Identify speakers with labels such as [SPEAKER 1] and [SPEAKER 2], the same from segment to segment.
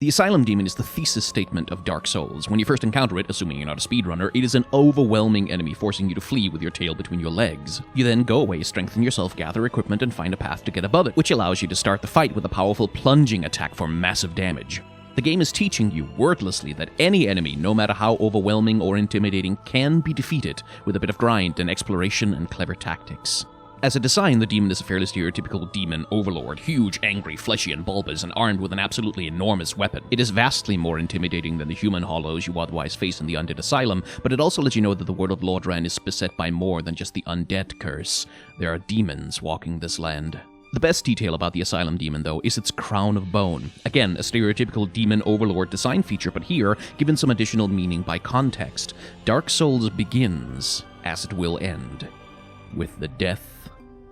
[SPEAKER 1] The Asylum Demon is the thesis statement of Dark Souls. When you first encounter it, assuming you're not a speedrunner, it is an overwhelming enemy forcing you to flee with your tail between your legs. You then go away, strengthen yourself, gather equipment, and find a path to get above it, which allows you to start the fight with a powerful plunging attack for massive damage. The game is teaching you, wordlessly, that any enemy, no matter how overwhelming or intimidating, can be defeated with a bit of grind and exploration and clever tactics. As a design, the demon is a fairly stereotypical demon overlord, huge, angry, fleshy, and bulbous, and armed with an absolutely enormous weapon. It is vastly more intimidating than the human hollows you otherwise face in the Undead Asylum, but it also lets you know that the world of Lordran is beset by more than just the undead curse. There are demons walking this land. The best detail about the Asylum Demon, though, is its crown of bone. Again, a stereotypical demon overlord design feature, but here, given some additional meaning by context. Dark Souls begins, as it will end, with the death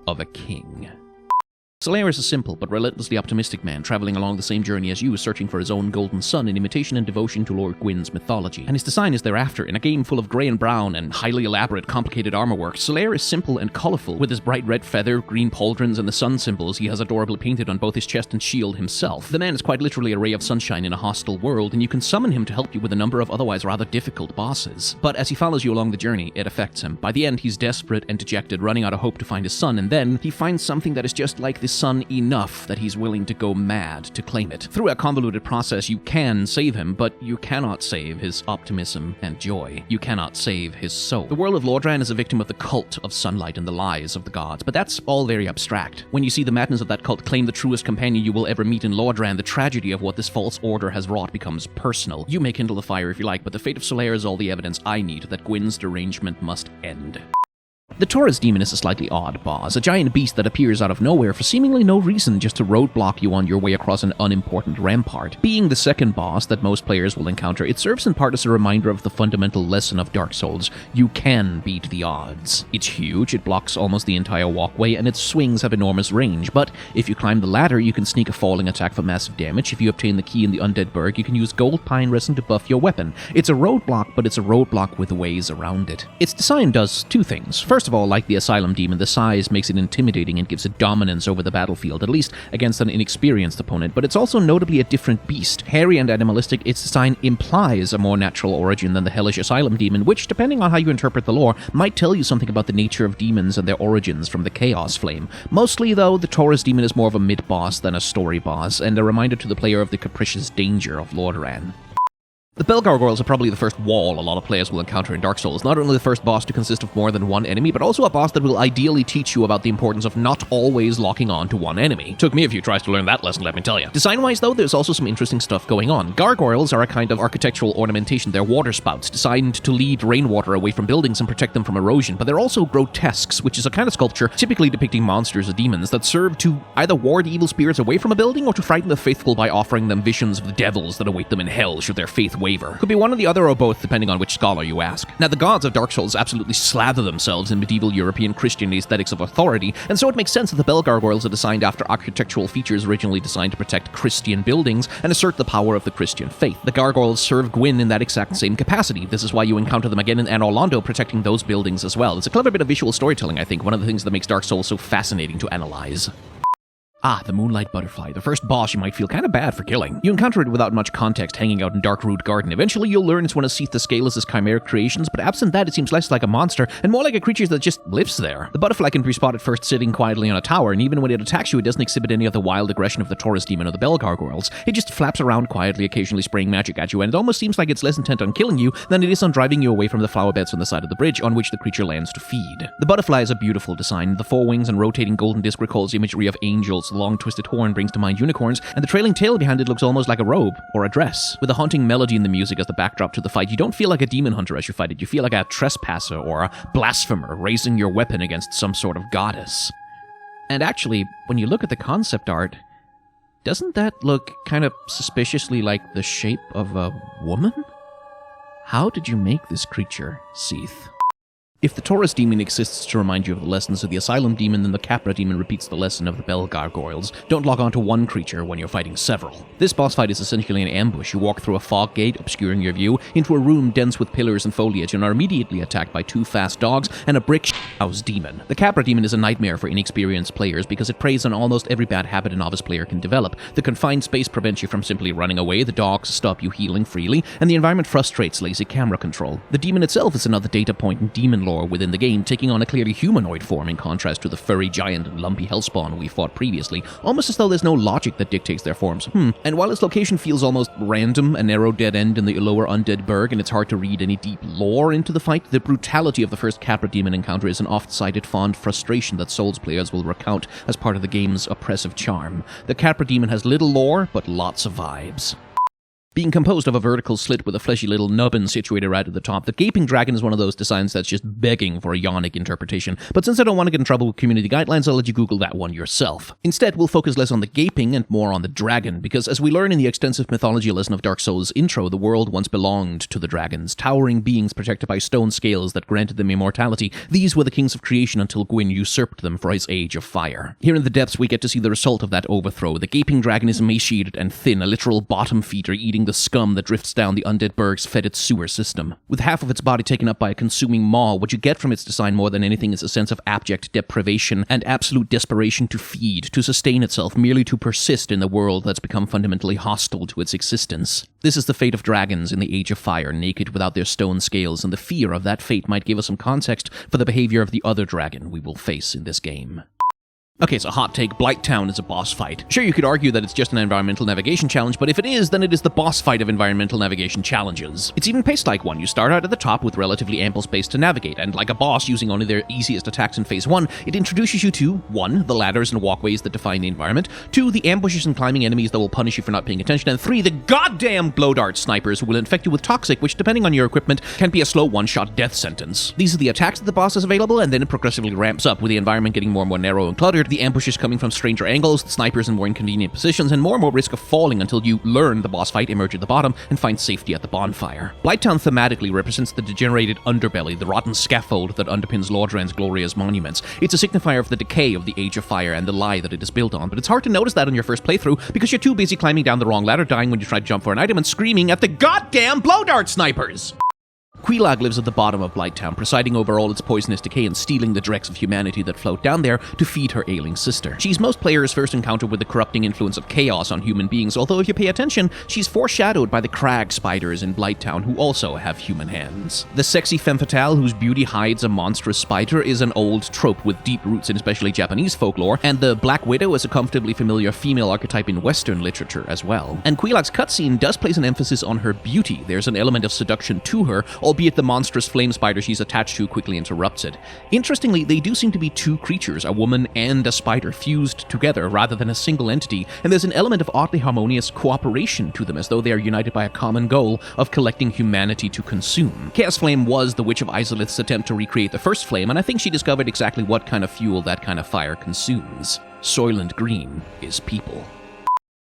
[SPEAKER 1] of a king. Solaire is a simple but relentlessly optimistic man traveling along the same journey as you, searching for his own golden sun in imitation and devotion to Lord Gwyn's mythology. And his design is thereafter. In a game full of grey and brown and highly elaborate, complicated armor work, Solaire is simple and colourful. With his bright red feather, green pauldrons, and the sun symbols he has adorably painted on both his chest and shield himself. The man is quite literally a ray of sunshine in a hostile world, and you can summon him to help you with a number of otherwise rather difficult bosses. But as he follows you along the journey, it affects him. By the end, he's desperate and dejected, running out of hope to find his sun, and then he finds something that is just like the sun enough that he's willing to go mad to claim it. Through a convoluted process, you can save him, but you cannot save his optimism and joy. You cannot save his soul. The world of Lordran is a victim of the cult of sunlight and the lies of the gods, but that's all very abstract. When you see the madness of that cult claim the truest companion you will ever meet in Lordran, the tragedy of what this false order has wrought becomes personal. You may kindle the fire if you like, but the fate of Solaire is all the evidence I need that Gwyn's derangement must end. The Taurus Demon is a slightly odd boss, a giant beast that appears out of nowhere for seemingly no reason, just to roadblock you on your way across an unimportant rampart. Being the second boss that most players will encounter, it serves in part as a reminder of the fundamental lesson of Dark Souls: you can beat the odds. It's huge, it blocks almost the entire walkway, and its swings have enormous range, but if you climb the ladder, you can sneak a falling attack for massive damage. If you obtain the key in the Undead Burg, you can use gold pine resin to buff your weapon. It's a roadblock, but it's a roadblock with ways around it. Its design does two things. First of all, like the Asylum Demon, the size makes it intimidating and gives it dominance over the battlefield, at least against an inexperienced opponent, but it's also notably a different beast. Hairy and animalistic, its design implies a more natural origin than the hellish Asylum Demon, which, depending on how you interpret the lore, might tell you something about the nature of demons and their origins from the Chaos Flame. Mostly, though, the Taurus Demon is more of a mid-boss than a story boss, and a reminder to the player of the capricious danger of Lordran. The Bell Gargoyles are probably the first wall a lot of players will encounter in Dark Souls. Not only the first boss to consist of more than one enemy, but also a boss that will ideally teach you about the importance of not always locking on to one enemy. Took me a few tries to learn that lesson, let me tell you. Design-wise, though, there's also some interesting stuff going on. Gargoyles are a kind of architectural ornamentation. They're water spouts, designed to lead rainwater away from buildings and protect them from erosion, but they're also grotesques, which is a kind of sculpture typically depicting monsters or demons that serve to either ward evil spirits away from a building or to frighten the faithful by offering them visions of the devils that await them in hell should their faith waver. Could be one or the other or both, depending on which scholar you ask. Now, the gods of Dark Souls absolutely slather themselves in medieval European Christian aesthetics of authority, and so it makes sense that the Bell Gargoyles are designed after architectural features originally designed to protect Christian buildings and assert the power of the Christian faith. The Gargoyles serve Gwyn in that exact same capacity. This is why you encounter them again in Anor Londo, protecting those buildings as well. It's a clever bit of visual storytelling, I think, one of the things that makes Dark Souls so fascinating to analyze. Ah, the Moonlight Butterfly, the first boss you might feel kind of bad for killing. You encounter it without much context hanging out in Darkroot Garden. Eventually you'll learn it's one of Seath the Scaleless' chimeric creations, but absent that it seems less like a monster and more like a creature that just lives there. The butterfly can be spotted first sitting quietly on a tower, and even when it attacks you, it doesn't exhibit any of the wild aggression of the Taurus Demon or the Bell Gargoyles. It just flaps around quietly, occasionally spraying magic at you, and it almost seems like it's less intent on killing you than it is on driving you away from the flower beds on the side of the bridge on which the creature lands to feed. The butterfly is a beautiful design. The four wings and rotating golden disc recalls the imagery of angels, the long twisted horn brings to mind unicorns, and the trailing tail behind it looks almost like a robe or a dress. With a haunting melody in the music as the backdrop to the fight, you don't feel like a demon hunter as you fight it. You feel like a trespasser or a blasphemer raising your weapon against some sort of goddess. And actually, when you look at the concept art, doesn't that look kind of suspiciously like the shape of a woman? How did you make this creature, Seath? If the Taurus Demon exists to remind you of the lessons of the Asylum Demon, then the Capri Demon repeats the lesson of the Bell Gargoyles. Don't log on to one creature when you're fighting several. This boss fight is essentially an ambush. You walk through a fog gate, obscuring your view, into a room dense with pillars and foliage, and are immediately attacked by 2 fast dogs and a brick house demon. The Capri Demon is a nightmare for inexperienced players because it preys on almost every bad habit a novice player can develop. The confined space prevents you from simply running away, the dogs stop you healing freely, and the environment frustrates lazy camera control. The demon itself is another data point in demon lore within the game, taking on a clearly humanoid form in contrast to the furry giant and lumpy hellspawn we fought previously, almost as though there's no logic that dictates their forms. And while its location feels almost random, a narrow dead end in the lower Undead Burg, and it's hard to read any deep lore into the fight, the brutality of the first Capri Demon encounter is an oft-cited fond frustration that Souls players will recount as part of the game's oppressive charm. The Capri Demon has little lore, but lots of vibes. Being composed of a vertical slit with a fleshy little nubbin situated right at the top, the Gaping Dragon is one of those designs that's just begging for a yonic interpretation. But since I don't want to get in trouble with community guidelines, I'll let you Google that one yourself. Instead, we'll focus less on the gaping and more on the dragon, because as we learn in the extensive mythology lesson of Dark Souls' intro, the world once belonged to the dragons, towering beings protected by stone scales that granted them immortality. These were the kings of creation until Gwyn usurped them for his age of fire. Here in the depths, we get to see the result of that overthrow. The Gaping Dragon is emaciated and thin, a literal bottom feeder eating the scum that drifts down the Undead Burg's fetid sewer system. With half of its body taken up by a consuming maw, what you get from its design more than anything is a sense of abject deprivation and absolute desperation to feed, to sustain itself, merely to persist in the world that's become fundamentally hostile to its existence. This is the fate of dragons in the Age of Fire, naked without their stone scales, and the fear of that fate might give us some context for the behavior of the other dragon we will face in this game. Okay, so hot take, Blighttown is a boss fight. Sure, you could argue that it's just an environmental navigation challenge, but if it is, then it is the boss fight of environmental navigation challenges. It's even paced like one. You start out at the top with relatively ample space to navigate, and like a boss using only their easiest attacks in Phase 1, it introduces you to 1. The ladders and walkways that define the environment, 2. The ambushes and climbing enemies that will punish you for not paying attention, and 3. The goddamn blow dart snipers who will infect you with toxic, which depending on your equipment, can be a slow one-shot death sentence. These are the attacks that the boss has available, and then it progressively ramps up, with the environment getting more and more narrow and cluttered, the ambushes coming from stranger angles, the snipers in more inconvenient positions, and more risk of falling until you learn the boss fight, emerge at the bottom, and find safety at the bonfire. Blighttown thematically represents the degenerated underbelly, the rotten scaffold that underpins Lordran's glorious monuments. It's a signifier of the decay of the Age of Fire and the lie that it is built on, but it's hard to notice that on your first playthrough because you're too busy climbing down the wrong ladder, dying when you try to jump for an item, and screaming at the goddamn blow dart snipers! Quilag lives at the bottom of Blighttown, presiding over all its poisonous decay and stealing the dregs of humanity that float down there to feed her ailing sister. She's most players' first encounter with the corrupting influence of chaos on human beings, although if you pay attention, she's foreshadowed by the crag spiders in Blighttown, who also have human hands. The sexy femme fatale whose beauty hides a monstrous spider is an old trope with deep roots in especially Japanese folklore, and the Black Widow is a comfortably familiar female archetype in Western literature as well. And Quilag's cutscene does place an emphasis on her beauty. There's an element of seduction to her, albeit the monstrous flame spider she's attached to quickly interrupts it. Interestingly, they do seem to be 2 creatures, a woman and a spider, fused together rather than a single entity, and there's an element of oddly harmonious cooperation to them, as though they are united by a common goal of collecting humanity to consume. Chaos Flame was the Witch of Izalith's attempt to recreate the first flame, and I think she discovered exactly what kind of fuel that kind of fire consumes. Soylent Green is people.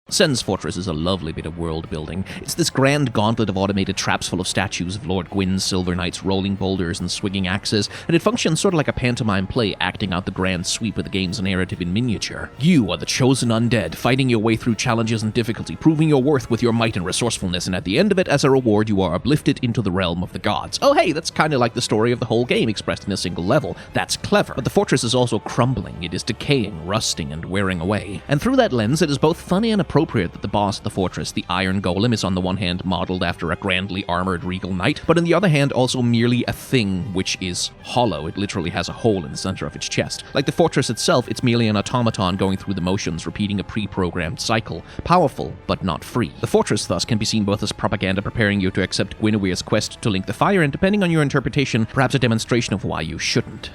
[SPEAKER 1] Sen's Fortress is a lovely bit of world building. It's this grand gauntlet of automated traps full of statues of Lord Gwyn's Silver Knights rolling boulders and swinging axes, and it functions sort of like a pantomime play acting out the grand sweep of the game's narrative in miniature. You are the chosen undead, fighting your way through challenges and difficulty, proving your worth with your might and resourcefulness, and at the end of it, as a reward, you are uplifted into the realm of the gods. Oh hey, that's kind of like the story of the whole game expressed in a single level. That's clever. But the fortress is also crumbling. It is decaying, rusting, and wearing away. And through that lens, it is both funny and appropriate that the boss of the fortress, the Iron Golem, is on the one hand modeled after a grandly armored regal knight, but on the other hand also merely a thing which is hollow. It literally has a hole in the center of its chest. Like the fortress itself, it's merely an automaton going through the motions, repeating a pre-programmed cycle. Powerful, but not free. The fortress thus can be seen both as propaganda preparing you to accept Guinevere's quest to link the fire, and depending on your interpretation, perhaps a demonstration of why you shouldn't.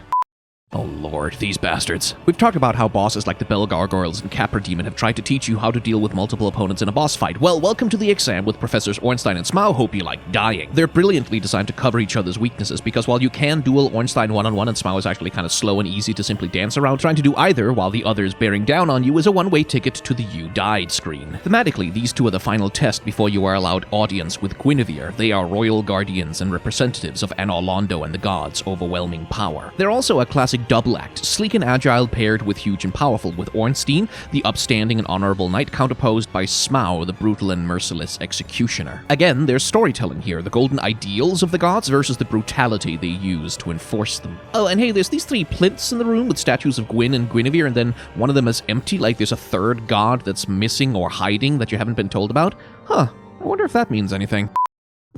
[SPEAKER 1] Oh lord, these bastards. We've talked about how bosses like the Bell Gargoyles and Capri Demon have tried to teach you how to deal with multiple opponents in a boss fight. Well, welcome to the exam with Professors Ornstein and Smough. Hope you like dying. They're brilliantly designed to cover each other's weaknesses, because while you can duel Ornstein one-on-one and Smough is actually kind of slow and easy to simply dance around, trying to do either while the other's bearing down on you is a one-way ticket to the "you died" screen. Thematically, these two are the final test before you are allowed audience with Guinevere. They are royal guardians and representatives of Anor Londo and the gods' overwhelming power. They're also a classic double act, sleek and agile paired with huge and powerful, with Ornstein, the upstanding and honorable knight, counterposed by Smough, the brutal and merciless executioner. Again, there's storytelling here, the golden ideals of the gods versus the brutality they use to enforce them. Oh, and hey, there's these 3 plinths in the room with statues of Gwyn and Guinevere, and then one of them is empty, like there's a third god that's missing or hiding that you haven't been told about. Huh, I wonder if that means anything.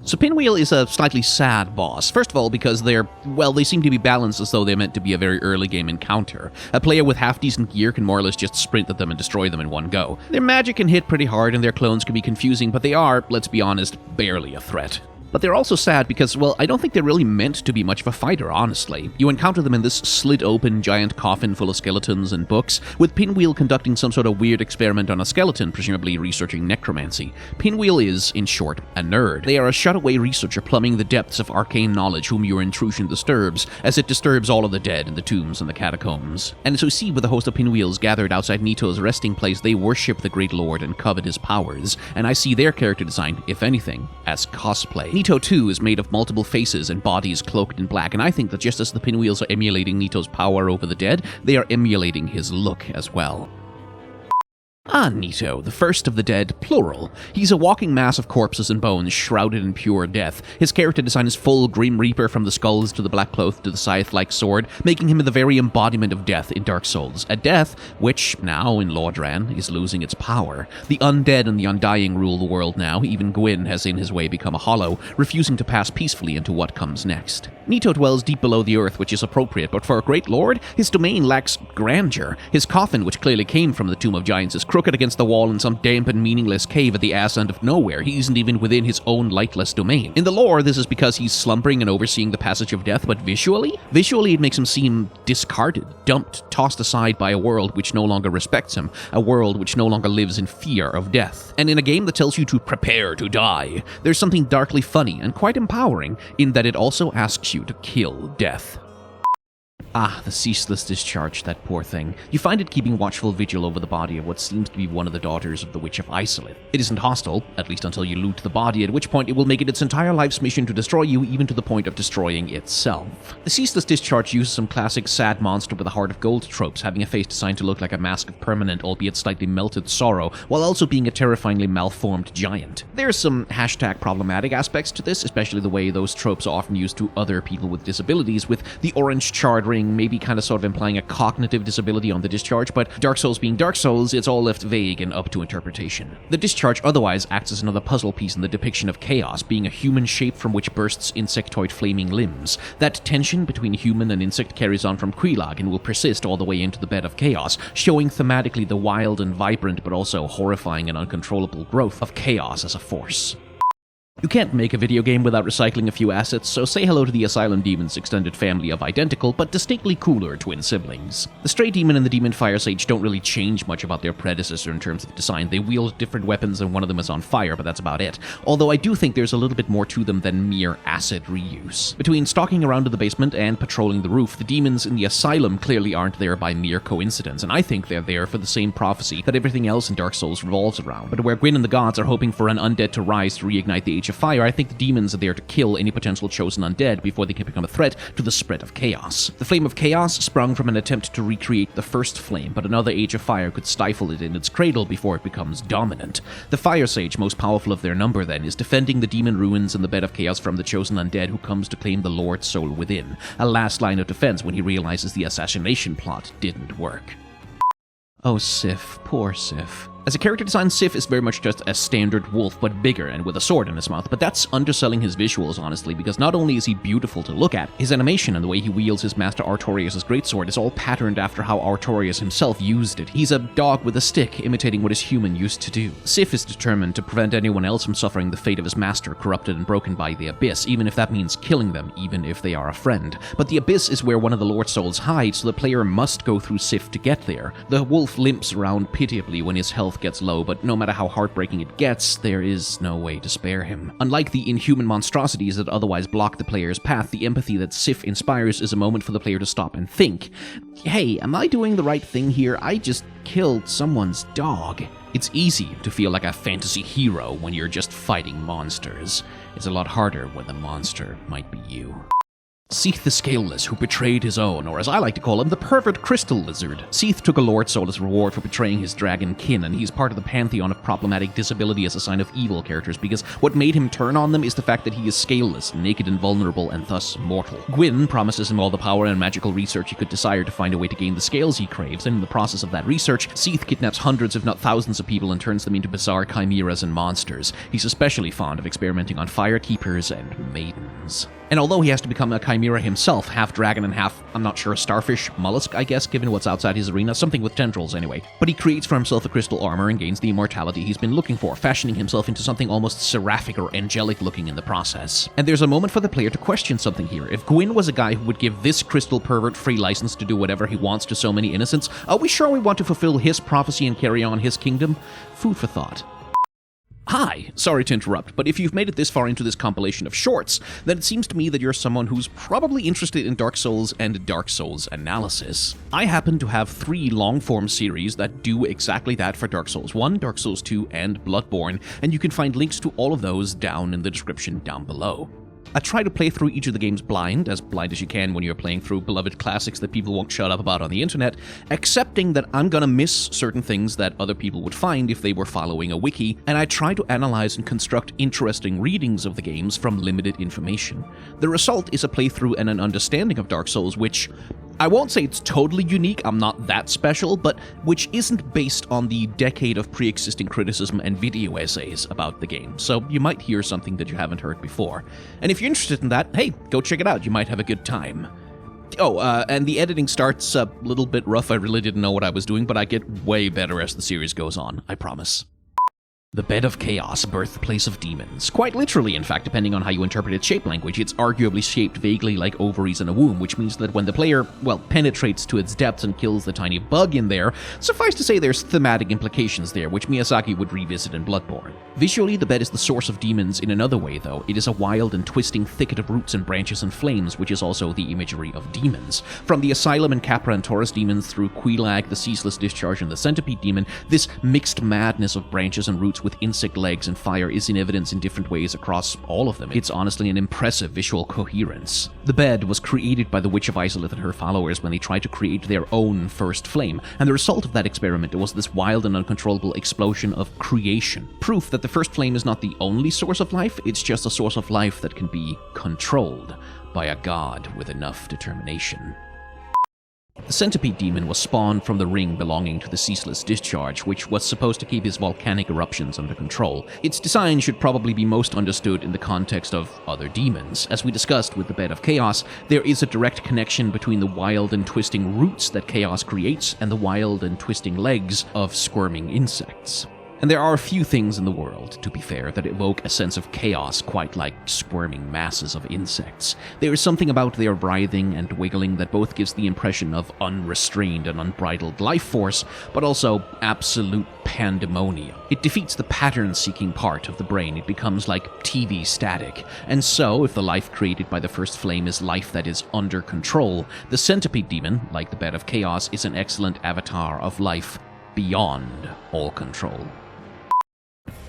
[SPEAKER 1] So Pinwheel is a slightly sad boss. First of all, because they seem to be balanced as though they're meant to be a very early game encounter. A player with half-decent gear can more or less just sprint at them and destroy them in one go. Their magic can hit pretty hard and their clones can be confusing, but they are, let's be honest, barely a threat. But they're also sad because, well, I don't think they're really meant to be much of a fighter, honestly. You encounter them in this slit-open giant coffin full of skeletons and books, with Pinwheel conducting some sort of weird experiment on a skeleton, presumably researching necromancy. Pinwheel is, in short, a nerd. They are a shut-away researcher plumbing the depths of arcane knowledge whom your intrusion disturbs, as it disturbs all of the dead in the tombs and the catacombs. And so see, with a host of Pinwheels gathered outside Nito's resting place, they worship the Great Lord and covet his powers, and I see their character design, if anything, as cosplay. Nito, too, is made of multiple faces and bodies cloaked in black, and I think that just as the Pinwheels are emulating Nito's power over the dead, they are emulating his look as well. Nito, the first of the dead, plural. He's a walking mass of corpses and bones, shrouded in pure death. His character design is full Grim Reaper, from the skulls to the black cloth to the scythe-like sword, making him the very embodiment of death in Dark Souls. A death which, now in Lordran, is losing its power. The undead and the undying rule the world now. Even Gwyn has in his way become a hollow, refusing to pass peacefully into what comes next. Nito dwells deep below the earth, which is appropriate, but for a great lord, his domain lacks grandeur. His coffin, which clearly came from the Tomb of Giants, is crooked against the wall in some damp and meaningless cave at the ass end of nowhere. He isn't even within his own lightless domain. In the lore, this is because he's slumbering and overseeing the passage of death, but visually it makes him seem discarded, dumped, tossed aside by a world which no longer respects him, a world which no longer lives in fear of death. And in a game that tells you to prepare to die, there's something darkly funny and quite empowering in that it also asks you to kill death. The Ceaseless Discharge, that poor thing. You find it keeping watchful vigil over the body of what seems to be one of the daughters of the Witch of Isolith. It isn't hostile, at least until you loot the body, at which point it will make it its entire life's mission to destroy you, even to the point of destroying itself. The Ceaseless Discharge uses some classic sad monster with a heart of gold tropes, having a face designed to look like a mask of permanent, albeit slightly melted sorrow, while also being a terrifyingly malformed giant. There's some #problematic aspects to this, especially the way those tropes are often used to other people with disabilities, with the orange charred ring maybe kind of sort of implying a cognitive disability on the discharge, but Dark Souls being Dark Souls, it's all left vague and up to interpretation. The discharge otherwise acts as another puzzle piece in the depiction of chaos, being a human shape from which bursts insectoid flaming limbs. That tension between human and insect carries on from Quilag and will persist all the way into the bed of chaos, showing thematically the wild and vibrant but also horrifying and uncontrollable growth of chaos as a force. You can't make a video game without recycling a few assets, so say hello to the Asylum Demon's extended family of identical, but distinctly cooler twin siblings. The Stray Demon and the Demon Fire Sage don't really change much about their predecessor in terms of design. They wield different weapons and one of them is on fire, but that's about it. Although I do think there's a little bit more to them than mere acid reuse. Between stalking around to the basement and patrolling the roof, the demons in the Asylum clearly aren't there by mere coincidence, and I think they're there for the same prophecy that everything else in Dark Souls revolves around. But where Gwyn and the gods are hoping for an undead to rise to reignite the Age of Fire, I think the demons are there to kill any potential chosen undead before they can become a threat to the spread of chaos. The Flame of Chaos sprung from an attempt to recreate the first flame, but another Age of Fire could stifle it in its cradle before it becomes dominant. The Fire Sage, most powerful of their number then, is defending the demon ruins in the bed of chaos from the chosen undead who comes to claim the Lord's soul within, a last line of defense when he realizes the assassination plot didn't work. Oh, Sif, poor Sif. As a character design, Sif is very much just a standard wolf, but bigger and with a sword in his mouth, but that's underselling his visuals, honestly, because not only is he beautiful to look at, his animation and the way he wields his master Artorias' greatsword is all patterned after how Artorias himself used it. He's a dog with a stick, imitating what his human used to do. Sif is determined to prevent anyone else from suffering the fate of his master, corrupted and broken by the Abyss, even if that means killing them, even if they are a friend. But the Abyss is where one of the Lord Souls hides, so the player must go through Sif to get there. The wolf limps around pitiably when his health gets low, but no matter how heartbreaking it gets, there is no way to spare him. Unlike the inhuman monstrosities that otherwise block the player's path, the empathy that Sif inspires is a moment for the player to stop and think, hey, am I doing the right thing here? I just killed someone's dog. It's easy to feel like a fantasy hero when you're just fighting monsters. It's a lot harder when the monster might be you. Seath the Scaleless, who betrayed his own, or as I like to call him, the pervert crystal lizard. Seath took a Lord Soul as reward for betraying his dragon kin, and he's part of the pantheon of problematic disability as a sign of evil characters, because what made him turn on them is the fact that he is scaleless, naked and vulnerable, and thus mortal. Gwyn promises him all the power and magical research he could desire to find a way to gain the scales he craves, and in the process of that research, Seath kidnaps hundreds if not thousands of people and turns them into bizarre chimeras and monsters. He's especially fond of experimenting on firekeepers and maidens. And although he has to become a chimera himself, half dragon and half, I'm not sure, starfish, mollusk, I guess, given what's outside his arena, something with tendrils anyway. But he creates for himself a crystal armor and gains the immortality he's been looking for, fashioning himself into something almost seraphic or angelic looking in the process. And there's a moment for the player to question something here. If Gwyn was a guy who would give this crystal pervert free license to do whatever he wants to so many innocents, are we sure we want to fulfill his prophecy and carry on his kingdom? Food for thought. Hi, sorry to interrupt, but if you've made it this far into this compilation of shorts, then it seems to me that you're someone who's probably interested in Dark Souls and Dark Souls analysis. I happen to have 3 long-form series that do exactly that for Dark Souls 1, Dark Souls 2, and Bloodborne, and you can find links to all of those down in the description down below. I try to play through each of the games blind as you can when you're playing through beloved classics that people won't shut up about on the internet, accepting that I'm gonna miss certain things that other people would find if they were following a wiki, and I try to analyze and construct interesting readings of the games from limited information. The result is a playthrough and an understanding of Dark Souls which, I won't say it's totally unique, I'm not that special, but which isn't based on the decade of pre-existing criticism and video essays about the game, so you might hear something that you haven't heard before. And if you're interested in that, hey, go check it out, you might have a good time. Oh, and the editing starts a little bit rough, I really didn't know what I was doing, but I get way better as the series goes on, I promise. The Bed of Chaos, birthplace of demons. Quite literally, in fact, depending on how you interpret its shape language, it's arguably shaped vaguely like ovaries in a womb, which means that when the player, well, penetrates to its depths and kills the tiny bug in there, suffice to say there's thematic implications there, which Miyazaki would revisit in Bloodborne. Visually, the bed is the source of demons in another way, though. It is a wild and twisting thicket of roots and branches and flames, which is also the imagery of demons. From the Asylum and Capri and Taurus Demons through Quilag, the Ceaseless Discharge, and the Centipede Demon, this mixed madness of branches and roots with insect legs and fire is in evidence in different ways across all of them. It's honestly an impressive visual coherence. The bed was created by the Witch of Izalith and her followers when they tried to create their own first flame, and the result of that experiment was this wild and uncontrollable explosion of creation. Proof that the first flame is not the only source of life, it's just a source of life that can be controlled by a god with enough determination. The Centipede Demon was spawned from the ring belonging to the Ceaseless Discharge, which was supposed to keep his volcanic eruptions under control. Its design should probably be most understood in the context of other demons. As we discussed with the Bed of Chaos, there is a direct connection between the wild and twisting roots that chaos creates and the wild and twisting legs of squirming insects. And there are a few things in the world, to be fair, that evoke a sense of chaos quite like squirming masses of insects. There is something about their writhing and wiggling that both gives the impression of unrestrained and unbridled life force, but also absolute pandemonium. It defeats the pattern-seeking part of the brain. It becomes like TV static. And so, if the life created by the first flame is life that is under control, the Centipede Demon, like the Bed of Chaos, is an excellent avatar of life beyond all control.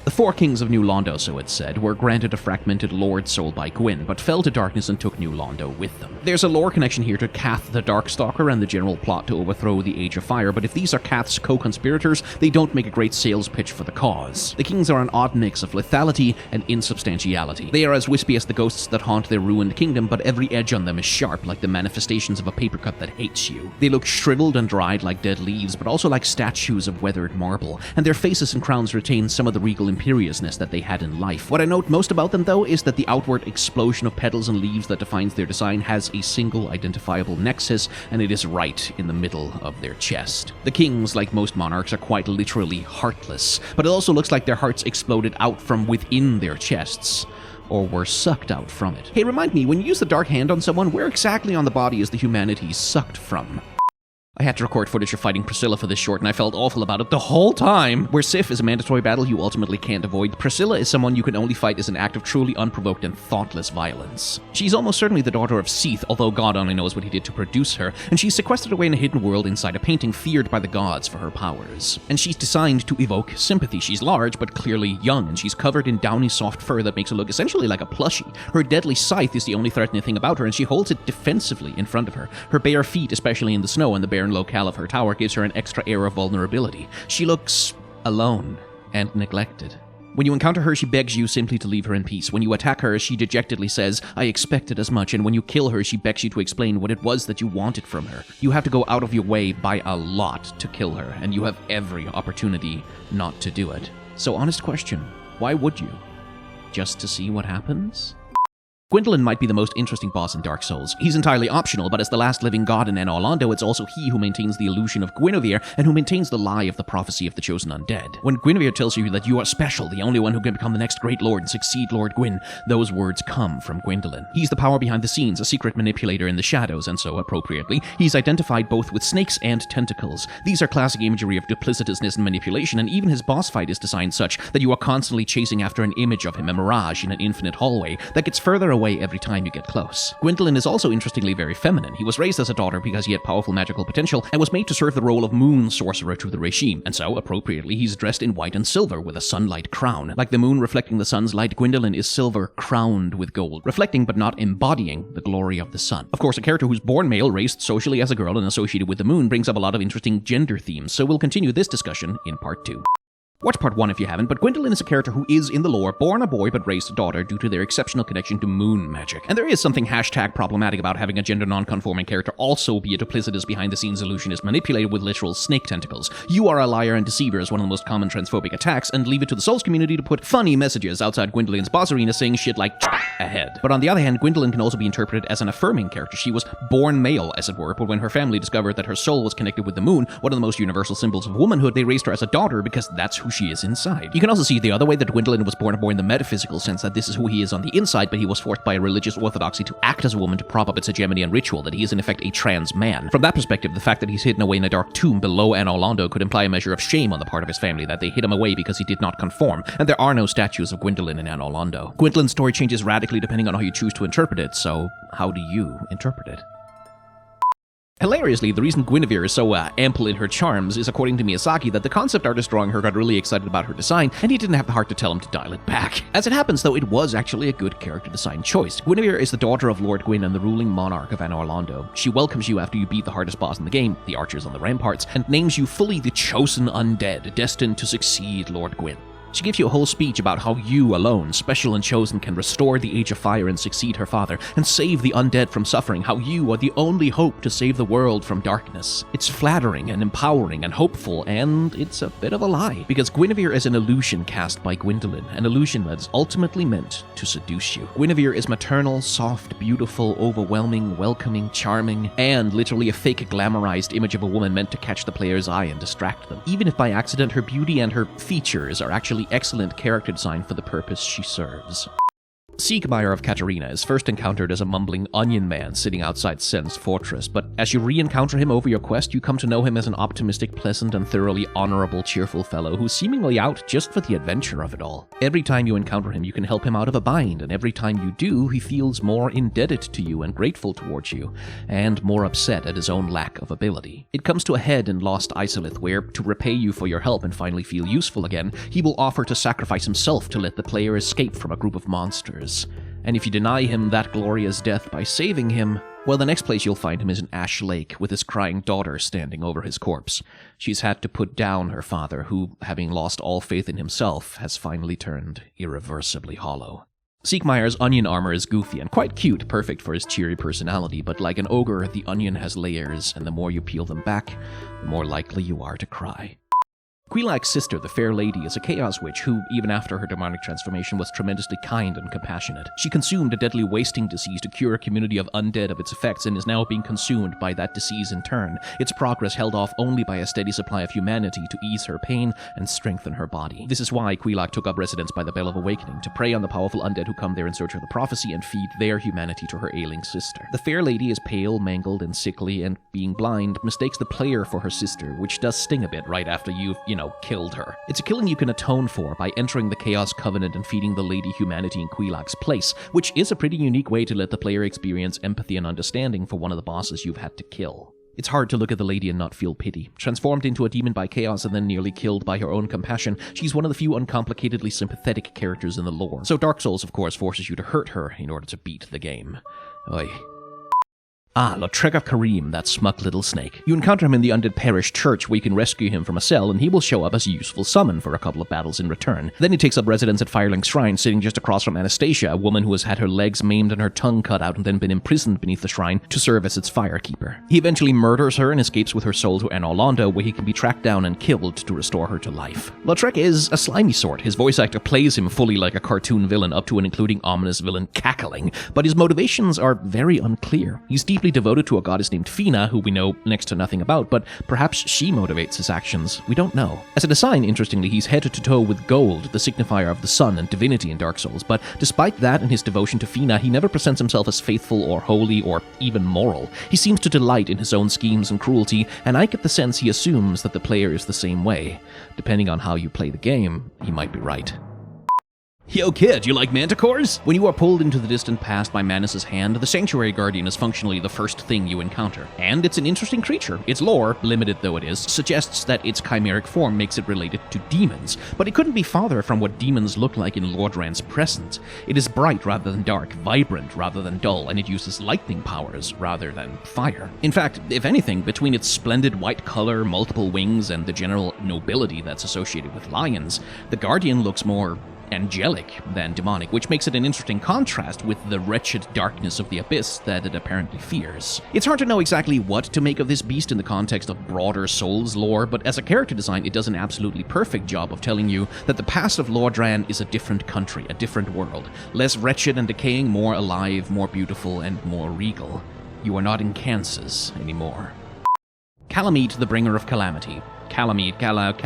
[SPEAKER 1] The The 4 kings of New Londo, so it's said, were granted a fragmented lord soul by Gwyn, but fell to darkness and took New Londo with them. There's a lore connection here to Cath the Darkstalker and the general plot to overthrow the Age of Fire, but if these are Cath's co-conspirators, they don't make a great sales pitch for the cause. The kings are an odd mix of lethality and insubstantiality. They are as wispy as the ghosts that haunt their ruined kingdom, but every edge on them is sharp, like the manifestations of a paper cut that hates you. They look shriveled and dried like dead leaves, but also like statues of weathered marble, and their faces and crowns retain some of the regal imperiousness that they had in life. What I note most about them, though, is that the outward explosion of petals and leaves that defines their design has a single identifiable nexus, and it is right in the middle of their chest. The kings, like most monarchs, are quite literally heartless, but it also looks like their hearts exploded out from within their chests, or were sucked out from it. Hey, remind me, when you use the dark hand on someone, where exactly on the body is the humanity sucked from? I had to record footage of fighting Priscilla for this short, and I felt awful about it the whole time. Where Sif is a mandatory battle you ultimately can't avoid, Priscilla is someone you can only fight as an act of truly unprovoked and thoughtless violence. She's almost certainly the daughter of Seath, although God only knows what he did to produce her, and she's sequestered away in a hidden world inside a painting feared by the gods for her powers. And she's designed to evoke sympathy. She's large, but clearly young, and she's covered in downy soft fur that makes her look essentially like a plushie. Her deadly scythe is the only threatening thing about her, and she holds it defensively in front of her. Her bare feet, especially in the snow and the barren locale of her tower, gives her an extra air of vulnerability. She looks alone and neglected. When you encounter her, she begs you simply to leave her in peace. When you attack her, she dejectedly says, "I expected as much," and when you kill her, she begs you to explain what it was that you wanted from her. You have to go out of your way by a lot to kill her, and you have every opportunity not to do it. So honest question, why would you? Just to see what happens? Gwyndolin might be the most interesting boss in Dark Souls. He's entirely optional, but as the last living god in Anor Londo, it's also he who maintains the illusion of Guinevere and who maintains the lie of the prophecy of the chosen undead. When Guinevere tells you that you are special, the only one who can become the next great lord and succeed Lord Gwyn, those words come from Gwyndolin. He's the power behind the scenes, a secret manipulator in the shadows, and so, appropriately, he's identified both with snakes and tentacles. These are classic imagery of duplicitousness and manipulation, and even his boss fight is designed such that you are constantly chasing after an image of him, a mirage in an infinite hallway that gets further away every time you get close. Gwyndolin is also interestingly very feminine. He was raised as a daughter because he had powerful magical potential and was made to serve the role of moon sorcerer to the regime, and so, appropriately, he's dressed in white and silver with a sunlight crown. Like the moon reflecting the sun's light, Gwyndolin is silver crowned with gold, reflecting but not embodying the glory of the sun. Of course, a character who's born male, raised socially as a girl, and associated with the moon brings up a lot of interesting gender themes, so we'll continue this discussion in part 2. Watch part 1 if you haven't, but Gwyndolin is a character who is, in the lore, born a boy but raised a daughter due to their exceptional connection to moon magic. And there is something #problematic about having a gender non-conforming character also be a duplicitous behind-the-scenes illusionist manipulated with literal snake tentacles. You are a liar and deceiver is one of the most common transphobic attacks, and leave it to the Souls community to put funny messages outside Gwyndolin's boss arena saying shit like ahead. But on the other hand, Gwyndolin can also be interpreted as an affirming character. She was born male, as it were, but when her family discovered that her soul was connected with the moon, one of the most universal symbols of womanhood, they raised her as a daughter because that's who she is inside. You can also see the other way that Gwyndolin was born a boy in the metaphysical sense, that this is who he is on the inside, but he was forced by a religious orthodoxy to act as a woman to prop up its hegemony and ritual, that he is in effect a trans man. From that perspective, the fact that he's hidden away in a dark tomb below Anor Londo could imply a measure of shame on the part of his family, that they hid him away because he did not conform, and there are no statues of Gwyndolin in Anor Londo. Gwyndolин's story changes radically depending on how you choose to interpret it, so how do you interpret it? Hilariously, the reason Guinevere is so ample in her charms is, according to Miyazaki, that the concept artist drawing her got really excited about her design, and he didn't have the heart to tell him to dial it back. As it happens, though, it was actually a good character design choice. Guinevere is the daughter of Lord Gwyn and the ruling monarch of Anor Londo. She welcomes you after you beat the hardest boss in the game, the archers on the ramparts, and names you fully the chosen undead, destined to succeed Lord Gwyn. She gives you a whole speech about how you alone, special and chosen, can restore the Age of Fire and succeed her father, and save the undead from suffering, how you are the only hope to save the world from darkness. It's flattering and empowering and hopeful, and it's a bit of a lie, because Guinevere is an illusion cast by Gwyndolin, an illusion that is ultimately meant to seduce you. Guinevere is maternal, soft, beautiful, overwhelming, welcoming, charming, and literally a fake glamorized image of a woman meant to catch the player's eye and distract them. Even if by accident her beauty and her features are actually excellent character design for the purpose she serves. Siegmeyer of Katarina is first encountered as a mumbling onion man sitting outside Sen's fortress, but as you re-encounter him over your quest, you come to know him as an optimistic, pleasant, and thoroughly honorable, cheerful fellow who's seemingly out just for the adventure of it all. Every time you encounter him, you can help him out of a bind, and every time you do, he feels more indebted to you and grateful towards you, and more upset at his own lack of ability. It comes to a head in Lost Isolith, where, to repay you for your help and finally feel useful again, he will offer to sacrifice himself to let the player escape from a group of monsters. And if you deny him that glorious death by saving him, well, the next place you'll find him is in Ash Lake, with his crying daughter standing over his corpse. She's had to put down her father, who, having lost all faith in himself, has finally turned irreversibly hollow. Siegmeyer's onion armor is goofy and quite cute, perfect for his cheery personality, but like an ogre, the onion has layers, and the more you peel them back, the more likely you are to cry. Quilag's sister, the Fair Lady, is a chaos witch who, even after her demonic transformation, was tremendously kind and compassionate. She consumed a deadly wasting disease to cure a community of undead of its effects and is now being consumed by that disease in turn, its progress held off only by a steady supply of humanity to ease her pain and strengthen her body. This is why Quilag took up residence by the Bell of Awakening, to prey on the powerful undead who come there in search of the prophecy and feed their humanity to her ailing sister. The Fair Lady is pale, mangled, and sickly, and, being blind, mistakes the player for her sister, which does sting a bit right after you've, killed her. It's a killing you can atone for by entering the Chaos Covenant and feeding the Lady humanity in Quilag's place, which is a pretty unique way to let the player experience empathy and understanding for one of the bosses you've had to kill. It's hard to look at the Lady and not feel pity. Transformed into a demon by chaos and then nearly killed by her own compassion, she's one of the few uncomplicatedly sympathetic characters in the lore. So Dark Souls, of course, forces you to hurt her in order to beat the game. Oy. Lautrec of Karim, that smug little snake. You encounter him in the Undead Parish Church, where you can rescue him from a cell, and he will show up as a useful summon for a couple of battles in return. Then he takes up residence at Firelink Shrine, sitting just across from Anastasia, a woman who has had her legs maimed and her tongue cut out and then been imprisoned beneath the shrine to serve as its firekeeper. He eventually murders her and escapes with her soul to Anorlando, where he can be tracked down and killed to restore her to life. Lautrec is a slimy sort. His voice actor plays him fully like a cartoon villain, up to and including ominous villain cackling, but his motivations are very unclear. He's deeply devoted to a goddess named Fina, who we know next to nothing about, but perhaps she motivates his actions. We don't know. As a design, interestingly, he's head to toe with gold, the signifier of the sun and divinity in Dark Souls, but despite that and his devotion to Fina, he never presents himself as faithful or holy or even moral. He seems to delight in his own schemes and cruelty, and I get the sense he assumes that the player is the same way. Depending on how you play the game, he might be right. Yo kid, you like Manticores? When you are pulled into the distant past by Manus' hand, the Sanctuary Guardian is functionally the first thing you encounter. And it's an interesting creature. Its lore, limited though it is, suggests that its chimeric form makes it related to demons. But it couldn't be farther from what demons look like in Lordran's presence. It is bright rather than dark, vibrant rather than dull, and it uses lightning powers rather than fire. In fact, if anything, between its splendid white color, multiple wings, and the general nobility that's associated with lions, the Guardian looks more angelic than demonic, which makes it an interesting contrast with the wretched darkness of the abyss that it apparently fears. It's hard to know exactly what to make of this beast in the context of broader Souls lore, but as a character design, it does an absolutely perfect job of telling you that the past of Lordran is a different country, a different world, less wretched and decaying, more alive, more beautiful, and more regal. You are not in Kansas anymore. Calamite, the Bringer of Calamity. Calamity. Talk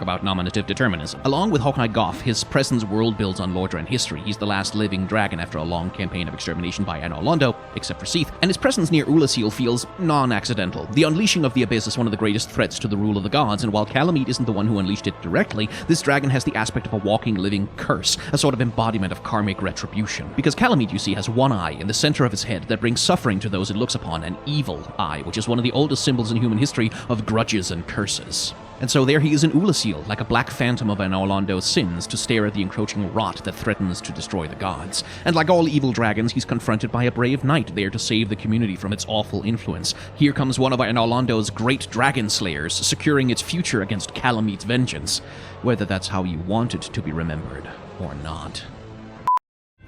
[SPEAKER 1] about nominative determinism. Along with Hawkeye Goff, his presence world builds on Lordran history. He's the last living dragon after a long campaign of extermination by Anorlando, except for Seath, and his presence near Ulasil feels non-accidental. The unleashing of the Abyss is one of the greatest threats to the rule of the gods, and while Calamite isn't the one who unleashed it directly, this dragon has the aspect of a walking, living curse, a sort of embodiment of karmic retribution. Because Calamite, you see, has one eye in the center of his head that brings suffering to those it looks upon, an evil eye, which is one of the oldest symbols in human history of grudges and curses. And so there he is in Ulasil, like a black phantom of Anorlando's sins, to stare at the encroaching rot that threatens to destroy the gods. And like all evil dragons, he's confronted by a brave knight there to save the community from its awful influence. Here comes one of Anorlando's great dragon slayers, securing its future against Calamite's vengeance, whether that's how you want it to be remembered or not.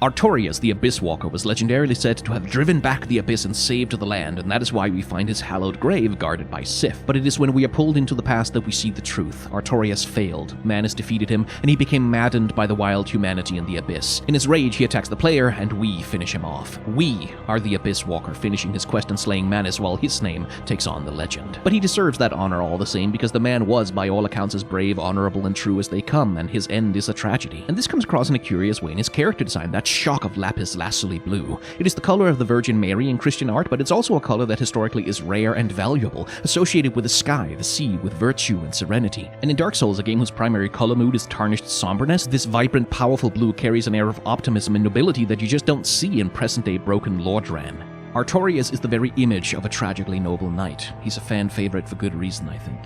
[SPEAKER 1] Artorias, the Abyss Walker, was legendarily said to have driven back the Abyss and saved the land, and that is why we find his hallowed grave guarded by Sif. But it is when we are pulled into the past that we see the truth. Artorias failed, Manus defeated him, and he became maddened by the wild humanity in the Abyss. In his rage, he attacks the player, and we finish him off. We are the Abyss Walker, finishing his quest and slaying Manus while his name takes on the legend. But he deserves that honor all the same, because the man was, by all accounts, as brave, honorable, and true as they come, and his end is a tragedy. And this comes across in a curious way in his character design, that shock of lapis lazuli blue. It is the color of the Virgin Mary in Christian art, but it's also a color that historically is rare and valuable, associated with the sky, the sea, with virtue and serenity. And in Dark Souls, a game whose primary color mood is tarnished somberness, this vibrant, powerful blue carries an air of optimism and nobility that you just don't see in present-day broken Lordran. Artorias is the very image of a tragically noble knight. He's a fan favorite for good reason, I think.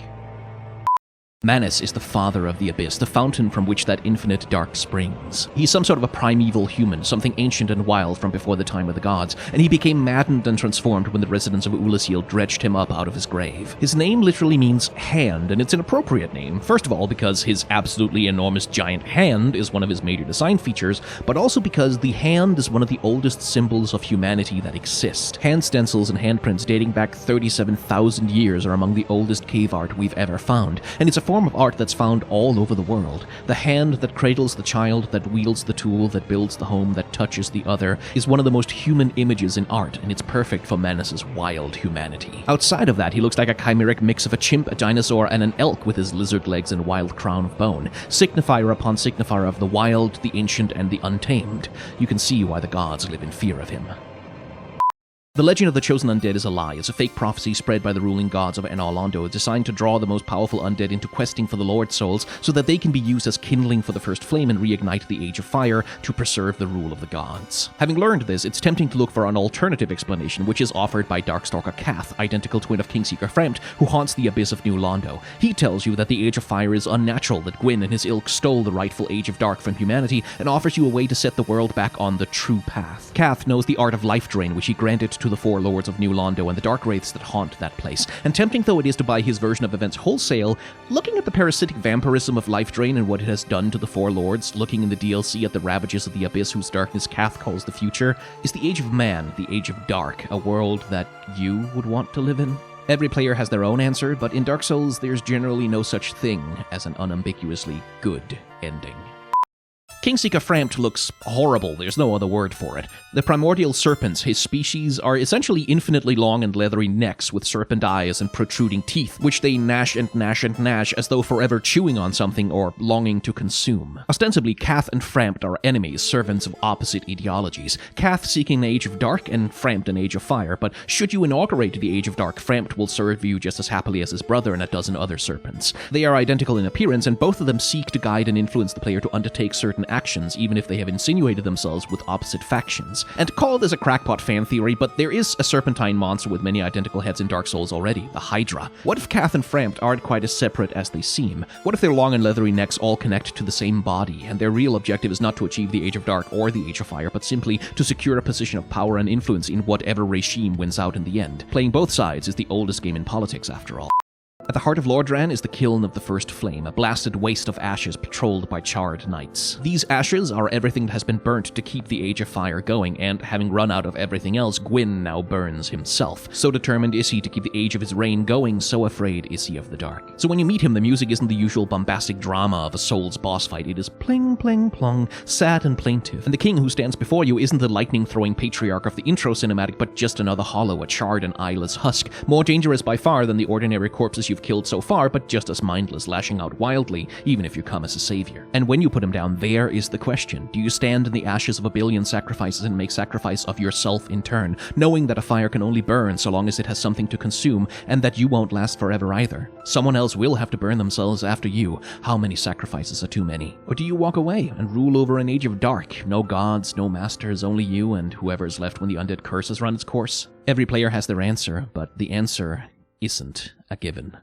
[SPEAKER 1] Manus is the father of the Abyss, the fountain from which that infinite dark springs. He's some sort of a primeval human, something ancient and wild from before the time of the gods, and he became maddened and transformed when the residents of Ulasil dredged him up out of his grave. His name literally means hand, and it's an appropriate name, first of all because his absolutely enormous giant hand is one of his major design features, but also because the hand is one of the oldest symbols of humanity that exist. Hand stencils and handprints dating back 37,000 years are among the oldest cave art we've ever found, and it's a form of art that's found all over the world. The hand that cradles the child, that wields the tool, that builds the home, that touches the other, is one of the most human images in art, and it's perfect for Manus's wild humanity. Outside of that, he looks like a chimeric mix of a chimp, a dinosaur, and an elk with his lizard legs and wild crown of bone, signifier upon signifier of the wild, the ancient, and the untamed. You can see why the gods live in fear of him. The legend of the chosen undead is a lie. It's a fake prophecy spread by the ruling gods of Enal Londo, designed to draw the most powerful undead into questing for the Lord's souls so that they can be used as kindling for the first flame and reignite the Age of Fire to preserve the rule of the gods. Having learned this, it's tempting to look for an alternative explanation, which is offered by Darkstalker Cath, identical twin of Kingseeker Frampt, who haunts the abyss of New Londo. He tells you that the Age of Fire is unnatural, that Gwyn and his ilk stole the rightful Age of Dark from humanity, and offers you a way to set the world back on the true path. Cath knows the art of life drain, which he granted to the four lords of New Londo and the dark wraiths that haunt that place. And tempting though it is to buy his version of events wholesale, looking at the parasitic vampirism of life drain and what it has done to the four lords, looking in the DLC at the ravages of the abyss whose darkness Cath calls the future, is the Age of Man, the Age of Dark, a world that you would want to live in? Every player has their own answer, but in Dark Souls there's generally no such thing as an unambiguously good ending. Kingseeker Frampt looks horrible, there's no other word for it. The primordial serpents, his species, are essentially infinitely long and leathery necks with serpent eyes and protruding teeth, which they gnash and gnash and gnash as though forever chewing on something or longing to consume. Ostensibly, Cath and Frampt are enemies, servants of opposite ideologies. Cath seeking an Age of Dark and Frampt an Age of Fire, but should you inaugurate the Age of Dark, Frampt will serve you just as happily as his brother and a dozen other serpents. They are identical in appearance, and both of them seek to guide and influence the player to undertake certain actions, even if they have insinuated themselves with opposite factions. And call this a crackpot fan theory, but there is a serpentine monster with many identical heads in Dark Souls already, the Hydra. What if Cath and Frampt aren't quite as separate as they seem? What if their long and leathery necks all connect to the same body, and their real objective is not to achieve the Age of Dark or the Age of Fire, but simply to secure a position of power and influence in whatever regime wins out in the end? Playing both sides is the oldest game in politics, after all. At the heart of Lordran is the Kiln of the First Flame, a blasted waste of ashes patrolled by charred knights. These ashes are everything that has been burnt to keep the Age of Fire going, and having run out of everything else, Gwyn now burns himself. So determined is he to keep the age of his reign going, so afraid is he of the dark. So when you meet him, the music isn't the usual bombastic drama of a Souls boss fight. It is pling, pling, plong, sad and plaintive. And the king who stands before you isn't the lightning-throwing patriarch of the intro cinematic, but just another hollow, a charred and eyeless husk, more dangerous by far than the ordinary corpses you've killed so far, but just as mindless, lashing out wildly, even if you come as a savior. And when you put him down, there is the question. Do you stand in the ashes of a billion sacrifices and make sacrifice of yourself in turn, knowing that a fire can only burn so long as it has something to consume, and that you won't last forever either? Someone else will have to burn themselves after you. How many sacrifices are too many? Or do you walk away and rule over an Age of Dark? No gods, no masters, only you and whoever is left when the undead curse has run its course? Every player has their answer, but the answer isn't a given.